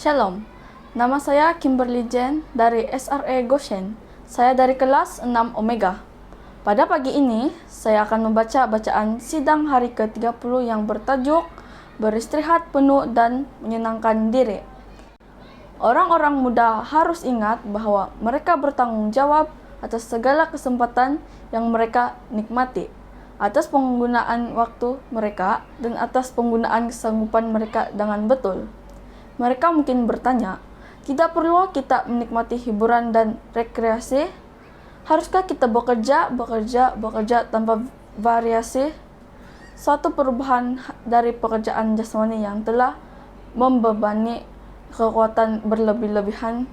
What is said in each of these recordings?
Shalom, nama saya Kimberly Jen dari SRE Goshen. Saya dari kelas 6 Omega. Pada pagi ini, saya akan membaca bacaan sidang hari ke-30 yang bertajuk Beristirahat Penuh dan Menyenangkan Diri. Orang-orang muda harus ingat bahwa mereka bertanggung jawab atas segala kesempatan yang mereka nikmati, atas penggunaan waktu mereka, dan atas penggunaan kesanggupan mereka dengan betul. Mereka mungkin bertanya, tidak perlu kita menikmati hiburan dan rekreasi? Haruskah kita bekerja tanpa variasi? Suatu perubahan dari pekerjaan jasmani yang telah membebani kekuatan berlebih-lebihan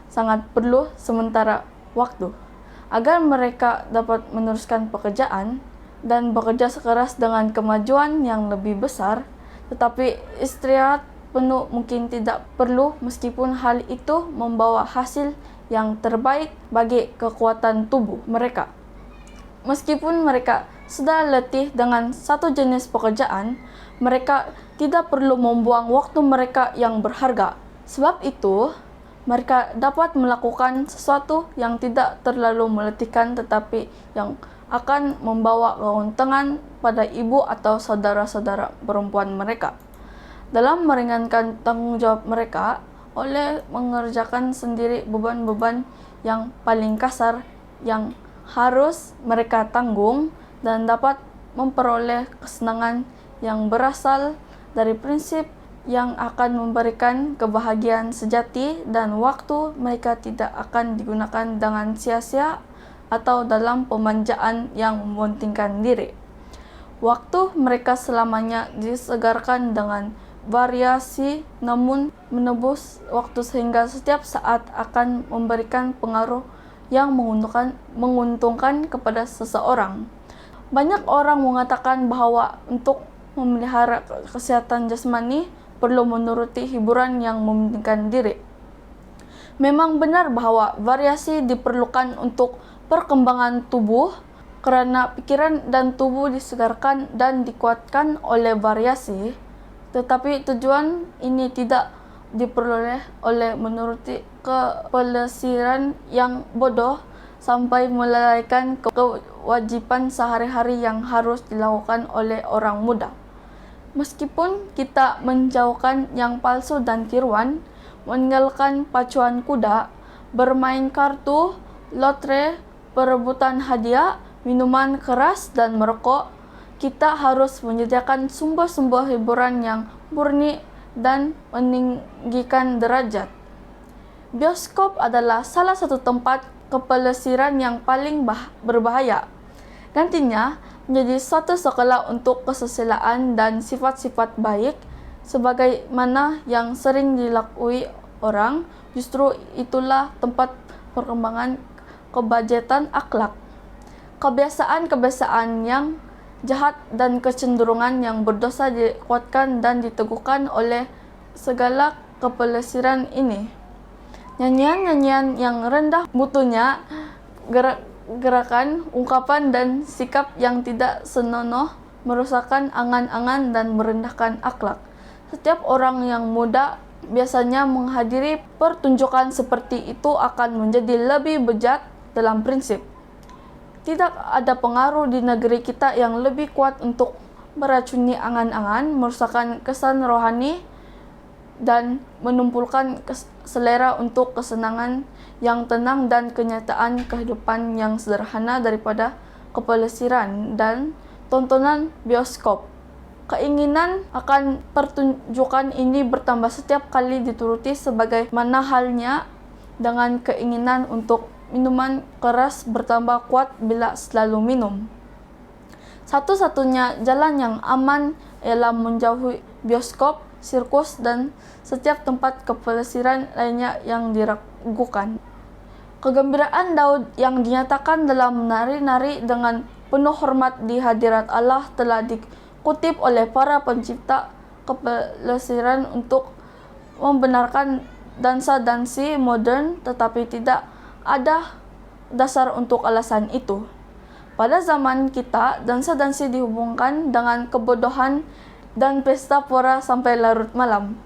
sangat perlu sementara waktu, agar mereka dapat meneruskan pekerjaan dan bekerja sekeras dengan kemajuan yang lebih besar. Tetapi istirahat penuh mungkin tidak perlu, meskipun hal itu membawa hasil yang terbaik bagi kekuatan tubuh mereka. Meskipun mereka sudah letih dengan satu jenis pekerjaan, mereka tidak perlu membuang waktu mereka yang berharga. Sebab itu, mereka dapat melakukan sesuatu yang tidak terlalu meletihkan tetapi yang akan membawa keuntungan pada ibu atau saudara-saudara perempuan mereka, dalam meringankan tanggung jawab mereka oleh mengerjakan sendiri beban-beban yang paling kasar yang harus mereka tanggung, dan dapat memperoleh kesenangan yang berasal dari prinsip yang akan memberikan kebahagiaan sejati, dan waktu mereka tidak akan digunakan dengan sia-sia atau dalam pemanjaan yang mementingkan diri. Waktu mereka selamanya disegarkan dengan variasi, namun menebus waktu sehingga setiap saat akan memberikan pengaruh yang menguntungkan kepada seseorang. Banyak orang mengatakan bahwa untuk memelihara kesehatan jasmani perlu menuruti hiburan yang mementingkan diri. Memang benar bahwa variasi diperlukan untuk perkembangan tubuh, karena pikiran dan tubuh disegarkan dan dikuatkan oleh variasi. Tetapi tujuan ini tidak diperoleh oleh menuruti kepelesiran yang bodoh sampai melalaikan kewajiban sehari-hari yang harus dilakukan oleh orang muda. Meskipun kita menjauhkan yang palsu dan tiruan, meninggalkan pacuan kuda, bermain kartu, lotre, perebutan hadiah, minuman keras, dan merokok, kita harus menyediakan sumber-sumber hiburan yang murni dan meninggikan derajat. Bioskop adalah salah satu tempat kepelesiran yang paling berbahaya. Gantinya, menjadi suatu sekolah untuk kesusilaan dan sifat-sifat baik, sebagaimana yang sering dilakukan orang. Justru itulah tempat perkembangan kebajetan akhlak. Kebiasaan-kebiasaan yang jahat dan kecenderungan yang berdosa dikuatkan dan diteguhkan oleh segala kepelesiran ini. Nyanyian-nyanyian yang rendah mutunya, gerakan, ungkapan, dan sikap yang tidak senonoh merusakkan angan-angan dan merendahkan akhlak. Setiap orang yang muda biasanya menghadiri pertunjukan seperti itu akan menjadi lebih bejat dalam prinsip. Tidak ada pengaruh di negeri kita yang lebih kuat untuk meracuni angan-angan, merusakkan kesan rohani, dan menumpulkan selera untuk kesenangan yang tenang dan kenyataan kehidupan yang sederhana daripada kepelesiran dan tontonan bioskop. Keinginan akan pertunjukan ini bertambah setiap kali dituruti, sebagaimana halnya dengan keinginan untuk minuman keras bertambah kuat bila selalu minum. Satu-satunya jalan yang aman ialah menjauhi bioskop, sirkus, dan setiap tempat kepelesiran lainnya yang diragukan. Kegembiraan Daud yang dinyatakan dalam menari-nari dengan penuh hormat di hadirat Allah telah dikutip oleh para pencipta kepelesiran untuk membenarkan dansa-dansi modern, tetapi tidak ada dasar untuk alasan itu. Pada zaman kita, dansa-dansi dihubungkan dengan kebodohan dan pesta pora sampai larut malam.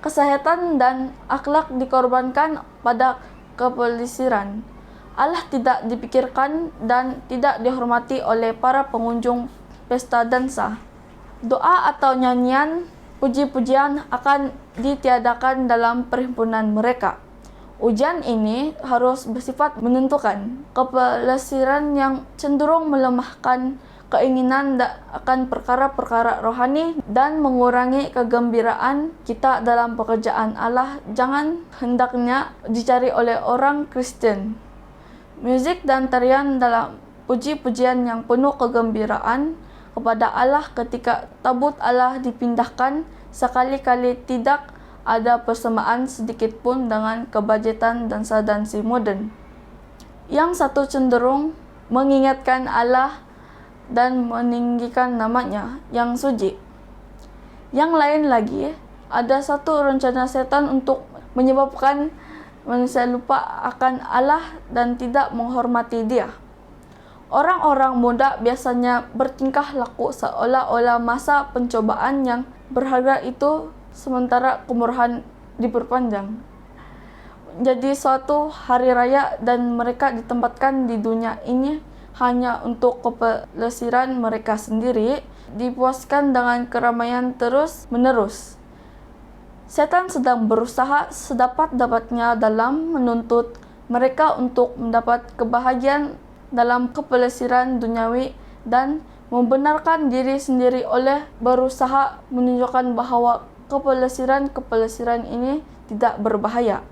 kesehatan dan akhlak dikorbankan pada kepelisiran. Allah tidak dipikirkan dan tidak dihormati oleh para pengunjung pesta dansa. Doa atau nyanyian puji-pujian akan ditiadakan dalam perhimpunan mereka. Ujian ini harus bersifat menentukan. Kepelesiran yang cenderung melemahkan keinginan akan perkara-perkara rohani dan mengurangi kegembiraan kita dalam pekerjaan Allah jangan hendaknya dicari oleh orang Kristen. Musik dan tarian dalam puji-pujian yang penuh kegembiraan kepada Allah ketika tabut Allah dipindahkan sekali-kali tidak ada persamaan sedikit pun dengan kebajetan dansa-dansi modern. Yang satu cenderung mengingatkan Allah dan meninggikan namanya yang suci. Yang lain lagi, ada satu rencana setan untuk menyebabkan manusia lupa akan Allah dan tidak menghormati Dia. Orang-orang muda biasanya bertingkah laku seolah-olah masa pencobaan yang berharga itu sementara kemurahan diperpanjang jadi suatu hari raya dan mereka ditempatkan di dunia ini hanya untuk kepelesiran mereka sendiri, dipuaskan dengan keramaian terus-menerus. Setan sedang berusaha sedapat-dapatnya dalam menuntut mereka untuk mendapat kebahagiaan dalam kepelesiran duniawi dan membenarkan diri sendiri oleh berusaha menunjukkan bahwa kepelesiran ini tidak berbahaya,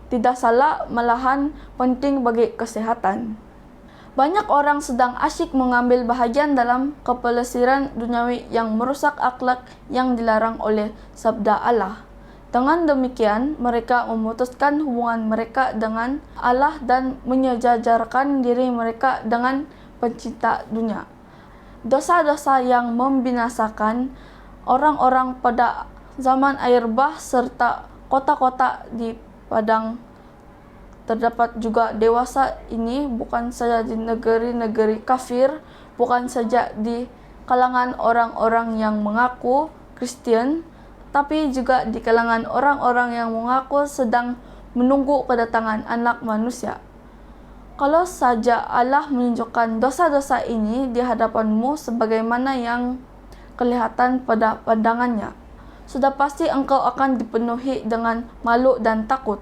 tidak salah, malahan penting bagi kesehatan. Banyak orang sedang asyik mengambil bahagian dalam kepelesiran duniawi yang merusak akhlak yang dilarang oleh sabda Allah. Dengan demikian, mereka memutuskan hubungan mereka dengan Allah dan menyejajarkan diri mereka dengan pencinta dunia. Dosa-dosa yang membinasakan orang-orang pada zaman air bah serta kota-kota di padang terdapat juga dewasa ini bukan saja di negeri-negeri kafir, bukan saja di kalangan orang-orang yang mengaku Kristen, tapi juga di kalangan orang-orang yang mengaku sedang menunggu kedatangan anak manusia. Kalau saja Allah menunjukkan dosa-dosa ini di hadapanmu sebagaimana yang kelihatan pada pandangannya, sudah pasti engkau akan dipenuhi dengan malu dan takut.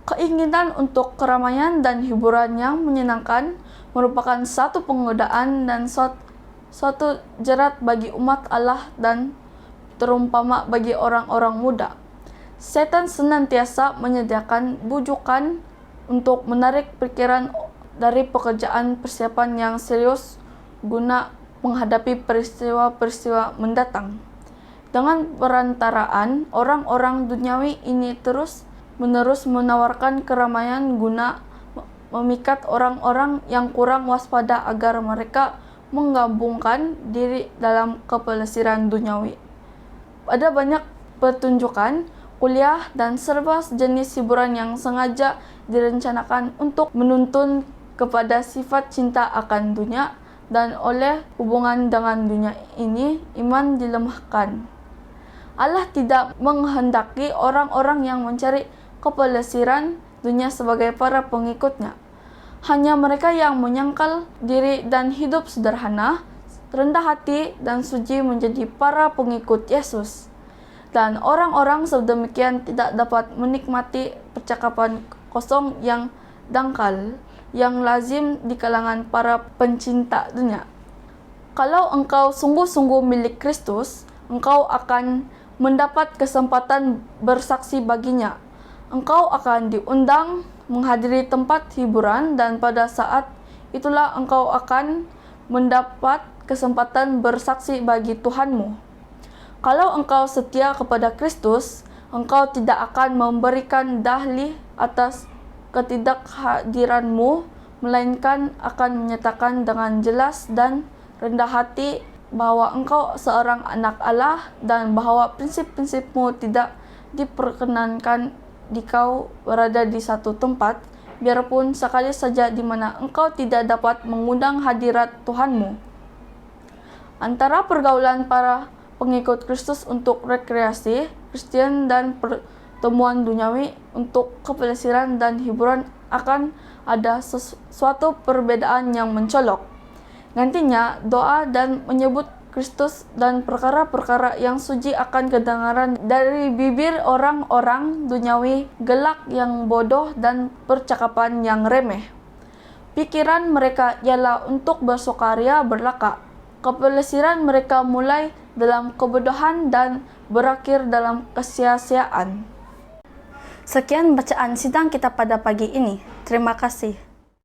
Keinginan untuk keramaian dan hiburan yang menyenangkan merupakan satu penggodaan dan suatu jerat bagi umat Allah dan terumpama bagi orang-orang muda. Setan senantiasa menyediakan bujukan untuk menarik pikiran dari pekerjaan persiapan yang serius guna menghadapi peristiwa-peristiwa mendatang. Dengan perantaraan orang-orang duniawi ini terus-menerus menawarkan keramaian guna memikat orang-orang yang kurang waspada agar mereka menggabungkan diri dalam kepelesiran duniawi. Ada banyak pertunjukan, kuliah, dan serba jenis hiburan yang sengaja direncanakan untuk menuntun kepada sifat cinta akan dunia, dan oleh hubungan dengan dunia ini iman dilemahkan. Allah tidak menghendaki orang-orang yang mencari kepelesiran dunia sebagai para pengikutnya. Hanya mereka yang menyangkal diri dan hidup sederhana, rendah hati, dan suci menjadi para pengikut Yesus. Dan orang-orang sedemikian tidak dapat menikmati percakapan kosong yang dangkal, yang lazim di kalangan para pencinta dunia. Kalau engkau sungguh-sungguh milik Kristus, engkau akan mendapat kesempatan bersaksi baginya. Engkau akan diundang menghadiri tempat hiburan dan pada saat itulah engkau akan mendapat kesempatan bersaksi bagi Tuhanmu. Kalau engkau setia kepada Kristus, engkau tidak akan memberikan dalih atas ketidakhadiranmu, melainkan akan menyatakan dengan jelas dan rendah hati bahwa engkau seorang anak Allah dan bahwa prinsip-prinsipmu tidak diperkenankan kau berada di satu tempat, biarpun sekali saja di mana engkau tidak dapat mengundang hadirat Tuhanmu. Antara pergaulan para pengikut Kristus untuk rekreasi, Kristen dan pertemuan duniawi untuk kepelesiran dan hiburan akan ada sesuatu perbedaan yang mencolok. Gantinya, doa dan menyebut Kristus dan perkara-perkara yang suci akan kedengaran dari bibir orang-orang duniawi gelak yang bodoh dan percakapan yang remeh. Pikiran mereka ialah untuk bersukaria berlaka. Kepelesiran mereka mulai dalam kebodohan dan berakhir dalam kesia-siaan. Sekian bacaan sidang kita pada pagi ini. Terima kasih.